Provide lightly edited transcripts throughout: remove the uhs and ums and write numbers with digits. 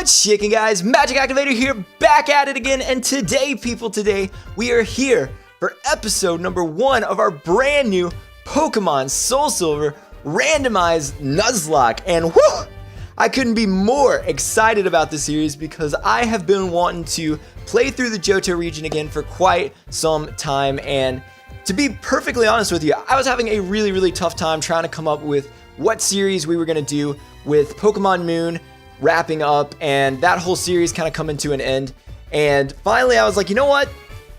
What's shaking, guys? MagicActivatr here, back at it again, and today, we are here for episode number 1 of our brand new Pokemon Soul Silver Randomized Nuzlocke, and whew, I couldn't be more excited about this series because I have been wanting to play through the Johto region again for quite some time, and to be perfectly honest with you, I was having a really tough time trying to come up with what series we were going to do with Pokemon Moon wrapping up and that whole series kind of coming to an end. And finally I was like, you know what?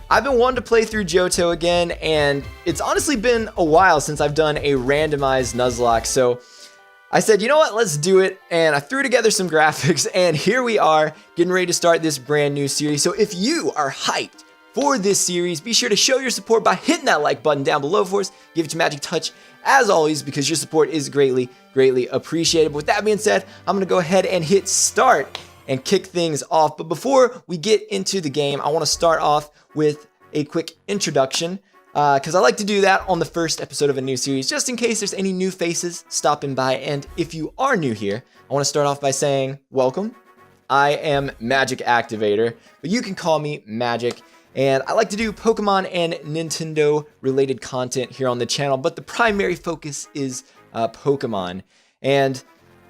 I've been wanting to play through Johto again, and it's honestly been a while since I've done a randomized Nuzlocke. So I said, you know what? Let's do it. And I threw together some graphics, and here we are getting ready to start this brand new series. So if you are hyped for this series, be sure to show your support by hitting that like button down below for us. Give it your magic touch as always, because your support is greatly appreciated. But with that being said, I'm gonna go ahead and hit start and kick things off. But before we get into the game, I wanna start off with a quick introduction, because I like to do that on the first episode of a new series, just in case there's any new faces stopping by. And if you are new here, I wanna start off by saying, welcome. I am MagicActivatr, but you can call me Magic. And I like to do Pokemon and Nintendo related content here on the channel, but the primary focus is Pokemon. And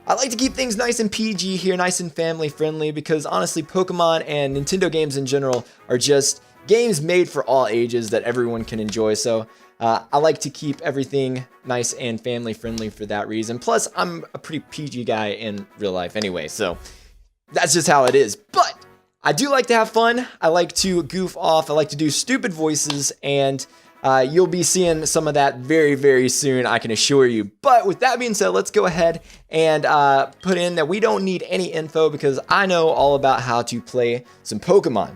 I like to keep things nice and PG here, nice and family friendly, because honestly, Pokemon and Nintendo games in general are just games made for all ages that everyone can enjoy. So I like to keep everything nice and family friendly for that reason. Plus, I'm a pretty PG guy in real life anyway, so that's just how it is. But I do like to have fun, I like to goof off, I like to do stupid voices, and you'll be seeing some of that very soon, I can assure you. But with that being said, let's go ahead and put in that we don't need any info because I know all about how to play some Pokemon.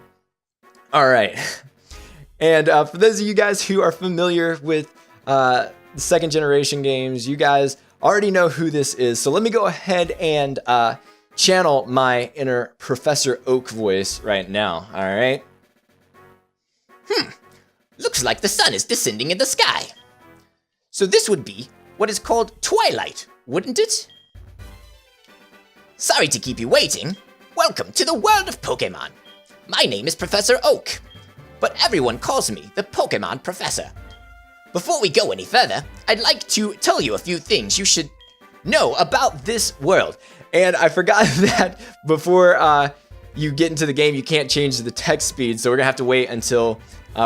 Alright, and for those of you guys who are familiar with the second generation games, you guys already know who this is, so let me go ahead and channel my inner Professor Oak voice right now, alright? Looks like the sun is descending in the sky. So this would be what is called twilight, wouldn't it? Sorry to keep you waiting. Welcome to the world of Pokemon. My name is Professor Oak, but everyone calls me the Pokemon Professor. Before we go any further, I'd like to tell you a few things you should know about this world. And I forgot that before you get into the game, you can't change the text speed, so we're gonna have to wait until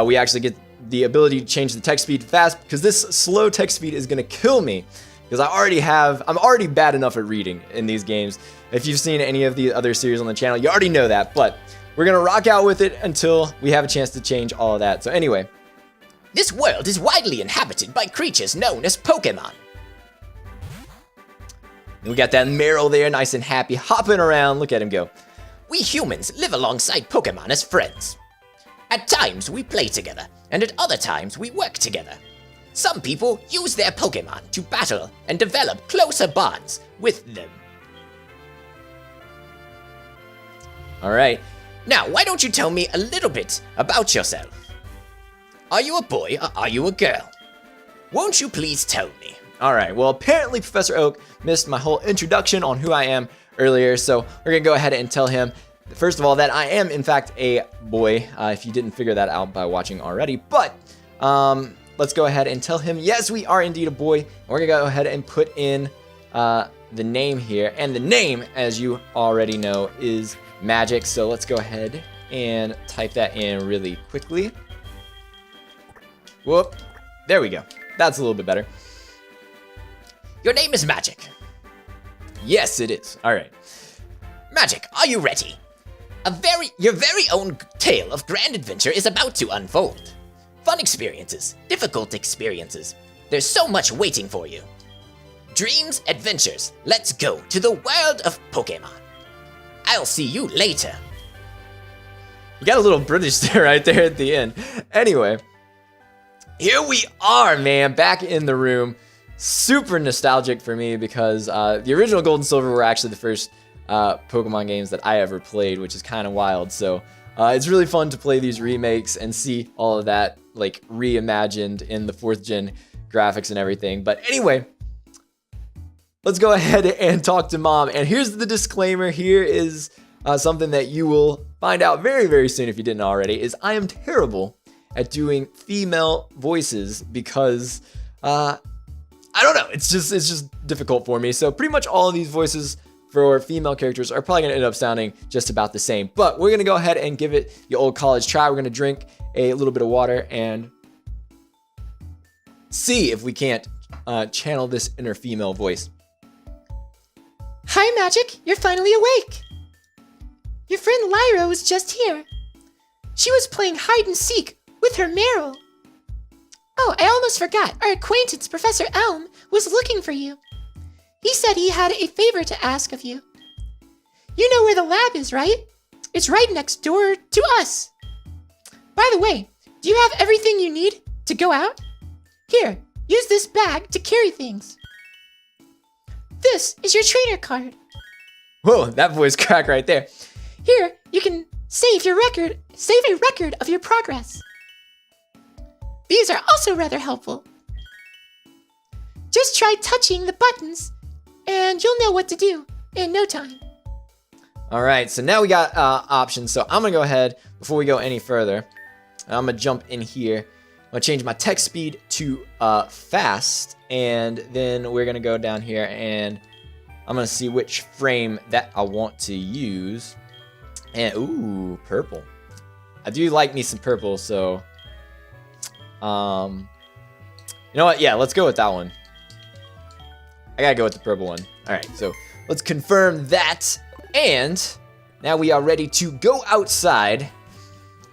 we actually get the ability to change the text speed fast, because this slow text speed is gonna kill me, because I'm already bad enough at reading in these games. If you've seen any of the other series on the channel, you already know that, but we're gonna rock out with it until we have a chance to change all of that. So anyway. This world is widely inhabited by creatures known as Pokemon. We got that Meryl there, nice and happy, hopping around. Look at him go. We humans live alongside Pokemon as friends. At times, we play together, and at other times, we work together. Some people use their Pokemon to battle and develop closer bonds with them. Alright. Now, why don't you tell me a little bit about yourself? Are you a boy or are you a girl? Won't you please tell me? Alright, well apparently Professor Oak missed my whole introduction on who I am earlier, so we're gonna go ahead and tell him, first of all, that I am in fact a boy, if you didn't figure that out by watching already. But let's go ahead and tell him, yes, we are indeed a boy, and we're gonna go ahead and put in the name here, and the name, as you already know, is Magic. So let's go ahead and type that in really quickly. Whoop, there we go, that's a little bit better. Your name is Magic. Yes, it is. All right. Magic, are you ready? Your very own tale of grand adventure is about to unfold. Fun experiences, difficult experiences. There's so much waiting for you. Dreams, adventures, let's go to the world of Pokemon. I'll see you later. You got a little British there right there at the end. Anyway, here we are, man, back in the room. Super nostalgic for me because the original Gold and Silver were actually the first Pokemon games that I ever played, which is kind of wild. So it's really fun to play these remakes and see all of that like reimagined in the 4th gen graphics and everything. But anyway, let's go ahead and talk to Mom. And here's the disclaimer. Here is something that you will find out very, very soon if you didn't already, is I am terrible at doing female voices because, I don't know, it's just difficult for me. So pretty much all of these voices for female characters are probably gonna end up sounding just about the same. But we're gonna go ahead and give it the old college try. We're gonna drink a little bit of water and see if we can't channel this inner female voice. Hi, Magic. You're finally awake. Your friend Lyra was just here. She was playing hide and seek with her Meryl. Oh, I almost forgot. Our acquaintance, Professor Elm, was looking for you. He said he had a favor to ask of you. You know where the lab is, right? It's right next door to us. By the way, do you have everything you need to go out? Here, use this bag to carry things. This is your trainer card. Whoa, that voice crack right there. Here, you can save a record of your progress. These are also rather helpful. Just try touching the buttons, and you'll know what to do in no time. All right, so now we got options. So I'm gonna go ahead, before we go any further, I'm gonna jump in here. I'm gonna change my text speed to fast, and then we're gonna go down here and I'm gonna see which frame that I want to use. And ooh, purple. I do like me some purple, so you know what? Yeah, let's go with that one. I gotta go with the purple one. All right, so let's confirm that. And now we are ready to go outside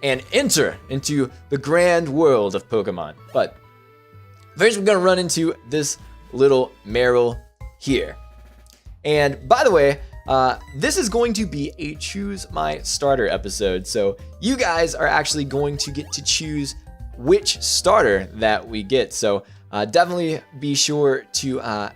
and enter into the grand world of Pokemon. But first, we're gonna run into this little Meryl here. And by the way, this is going to be a Choose My Starter episode. So you guys are actually going to get to choose which starter that we get. So definitely be sure to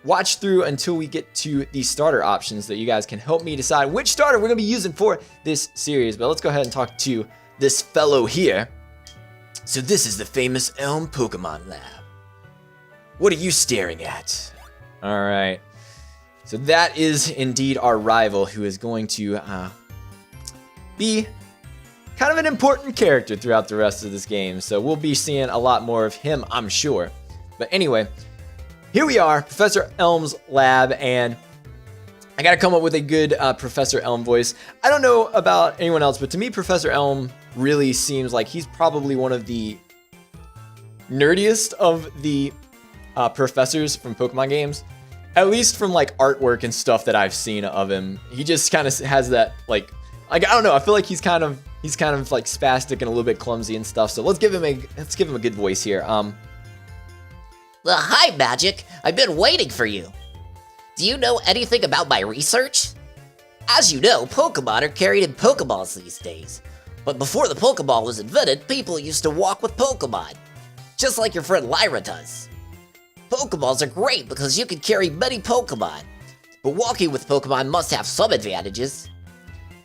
watch through until we get to the starter options that you guys can help me decide which starter we're gonna be using for this series. But let's go ahead and talk to this fellow here. So this is the famous Elm Pokemon Lab. What are you staring at? All right. So that is indeed our rival, who is going to be kind of an important character throughout the rest of this game. So we'll be seeing a lot more of him, I'm sure. But anyway, here we are, Professor Elm's lab, and I gotta come up with a good Professor Elm voice. I don't know about anyone else, but to me, Professor Elm really seems like he's probably one of the nerdiest of the professors from Pokemon games. At least from like artwork and stuff that I've seen of him. He just kind of has that like I don't know, I feel like he's kind of like spastic and a little bit clumsy and stuff. So let's give him a good voice here. Well, hi, Magic. I've been waiting for you. Do you know anything about my research? As you know, Pokemon are carried in Pokeballs these days. But before the Pokeball was invented, people used to walk with Pokemon. Just like your friend Lyra does. Pokeballs are great because you can carry many Pokemon. But walking with Pokemon must have some advantages.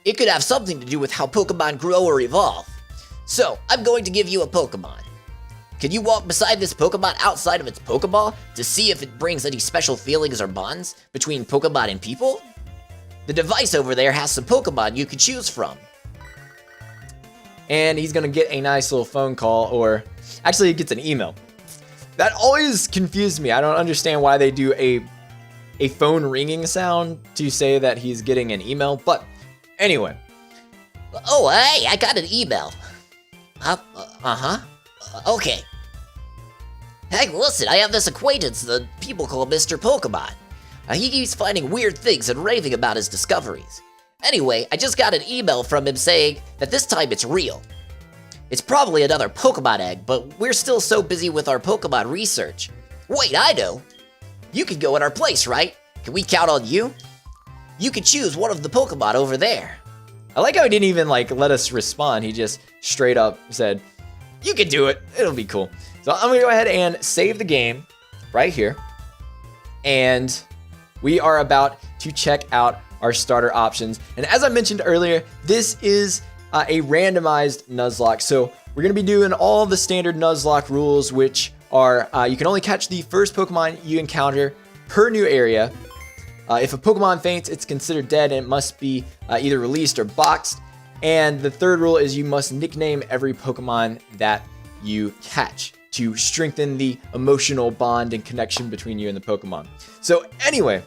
It could have something to do with how Pokemon grow or evolve. So, I'm going to give you a Pokemon. Can you walk beside this Pokemon outside of its Pokeball to see if it brings any special feelings or bonds between Pokemon and people? The device over there has some Pokemon you can choose from. And he's gonna get a nice little phone call, or actually he gets an email. That always confused me. I don't understand why they do a phone ringing sound to say that he's getting an email, but anyway. Oh, hey, I got an email. Okay. Hey, listen, I have this acquaintance that people call Mr. Pokemon. He keeps finding weird things and raving about his discoveries. Anyway, I just got an email from him saying that this time it's real. It's probably another Pokemon egg, but we're still so busy with our Pokemon research. Wait, I know! You can go in our place, right? Can we count on you? You can choose one of the Pokemon over there. I like how he didn't even like let us respond. He just straight up said, you can do it. It'll be cool. So I'm gonna go ahead and save the game right here. And we are about to check out our starter options. And as I mentioned earlier, this is a randomized Nuzlocke. So we're gonna be doing all the standard Nuzlocke rules, which are you can only catch the first Pokemon you encounter per new area. If a Pokemon faints, it's considered dead and it must be either released or boxed. And the third rule is you must nickname every Pokemon that you catch to strengthen the emotional bond and connection between you and the Pokemon. So anyway,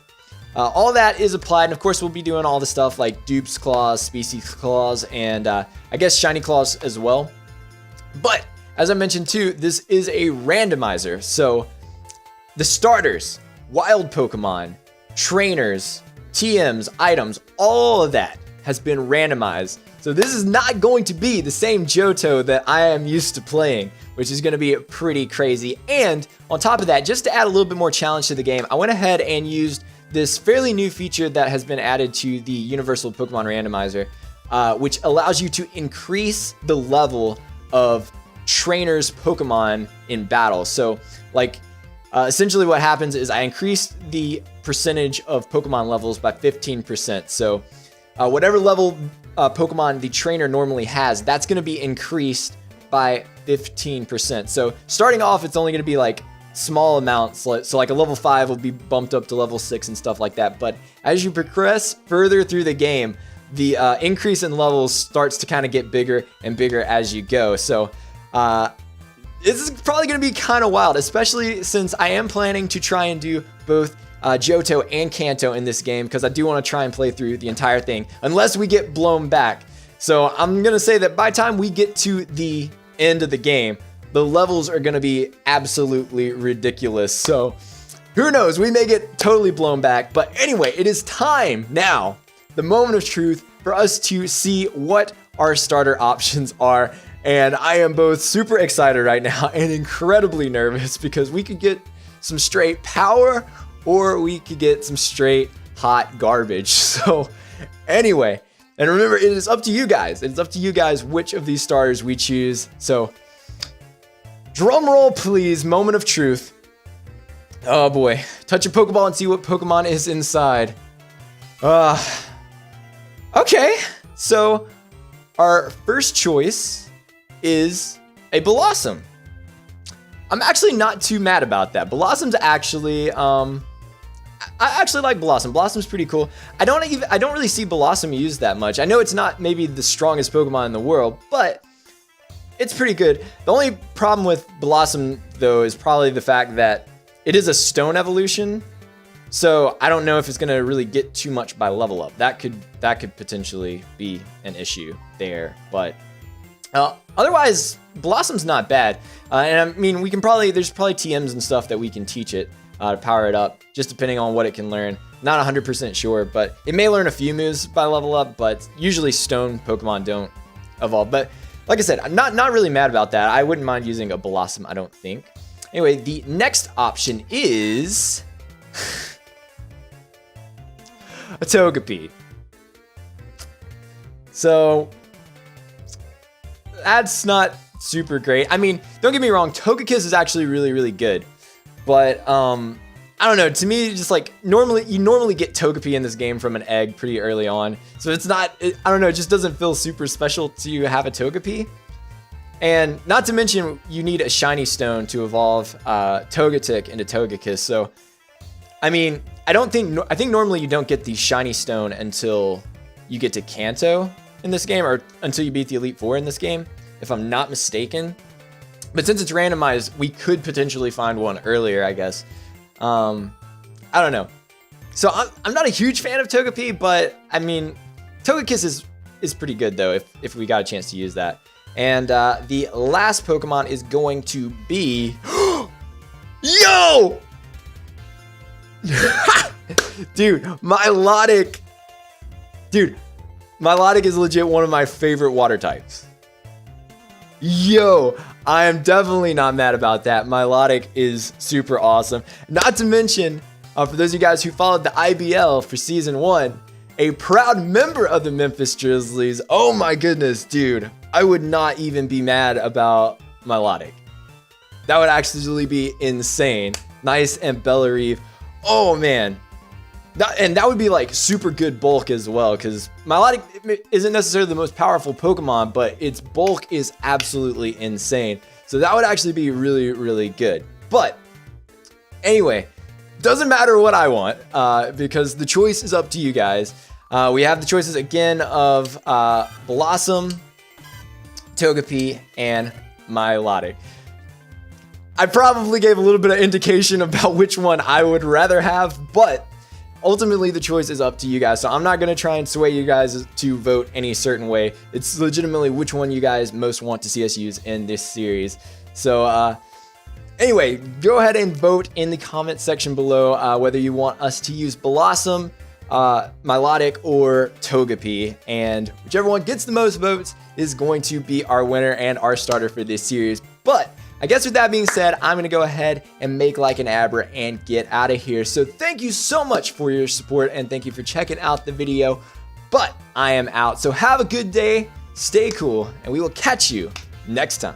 all that is applied, and of course we'll be doing all the stuff like dupes claws, species claws, and I guess shiny claws as well. But as I mentioned too, this is a randomizer, so the starters, wild Pokemon, trainers, TMs, items, all of that has been randomized. So this is not going to be the same Johto that I am used to playing, which is going to be pretty crazy. And on top of that, just to add a little bit more challenge to the game, I went ahead and used this fairly new feature that has been added to the Universal Pokemon Randomizer, which allows you to increase the level of trainers Pokemon in battle. So like essentially what happens is I increased the percentage of Pokemon levels by 15%. So whatever level Pokemon the trainer normally has, that's going to be increased by 15%. So starting off, it's only going to be like small amounts. So like a level 5 will be bumped up to level 6 and stuff like that. But as you progress further through the game, the increase in levels starts to kind of get bigger and bigger as you go. So this is probably going to be kind of wild, especially since I am planning to try and do both Johto and Kanto in this game, because I do want to try and play through the entire thing, unless we get blown back. So I'm going to say that by the time we get to the end of the game, the levels are going to be absolutely ridiculous. So who knows, we may get totally blown back. But anyway, it is time now, the moment of truth, for us to see what our starter options are. And I am both super excited right now and incredibly nervous, because we could get some straight power or we could get some straight hot garbage. So anyway, and remember, it is up to you guys. It is up to you guys which of these starters we choose. So drum roll, please. Moment of truth. Oh boy. Touch a Pokeball and see what Pokemon is inside. Okay. So our first choice is a Blossom. I'm actually not too mad about that. Blossom's actually, I actually like Blossom. Blossom's pretty cool. I don't really see Blossom used that much. I know it's not maybe the strongest Pokemon in the world, but it's pretty good. The only problem with Blossom though is probably the fact that it is a stone evolution. So I don't know if it's gonna really get too much by level up. That could potentially be an issue there, but otherwise Blossom's not bad. And I mean, there's probably TMs and stuff that we can teach it to power it up, just depending on what it can learn. Not 100% sure, but it may learn a few moves by level up, but usually stone Pokemon don't evolve. But like I said, I'm not really mad about that. I wouldn't mind using a Blossom, I don't think. Anyway, the next option is a Togepi. So that's not super great. I mean, don't get me wrong, Togekiss is actually really, really good. But I don't know, to me, just like you normally get Togepi in this game from an egg pretty early on. So it's not, I don't know, it just doesn't feel super special to have a Togepi. And not to mention, you need a shiny stone to evolve Togetic into Togekiss. So, I mean, I think normally you don't get the shiny stone until you get to Kanto in this game, or until you beat the Elite Four in this game, if I'm not mistaken. But since it's randomized, we could potentially find one earlier, I guess. I don't know. So I'm not a huge fan of Togepi, but I mean, Togekiss is pretty good though, if we got a chance to use that. And the last Pokemon is going to be Yo! Dude, Milotic. Dude, Milotic is legit one of my favorite water types. Yo, I am definitely not mad about that. Milotic is super awesome. Not to mention, for those of you guys who followed the IBL for Season 1, a proud member of the Memphis Grizzlies. Oh my goodness, dude. I would not even be mad about Milotic. That would actually be insane. Nice and Bellerive. Oh man. And that would be like super good bulk as well, because Milotic isn't necessarily the most powerful Pokemon, but its bulk is absolutely insane. So that would actually be really, really good. But anyway, doesn't matter what I want because the choice is up to you guys. We have the choices again of Blossom, Togepi, and Milotic. I probably gave a little bit of indication about which one I would rather have, but ultimately the choice is up to you guys. So I'm not going to try and sway you guys to vote any certain way. It's legitimately which one you guys most want to see us use in this series. So anyway, go ahead and vote in the comment section below whether you want us to use Blossom, Milotic, or Togepi, and whichever one gets the most votes is going to be our winner and our starter for this series. But I guess with that being said, I'm going to go ahead and make like an Abra and get out of here. So thank you so much for your support and thank you for checking out the video. But I am out. So have a good day, stay cool, and we will catch you next time.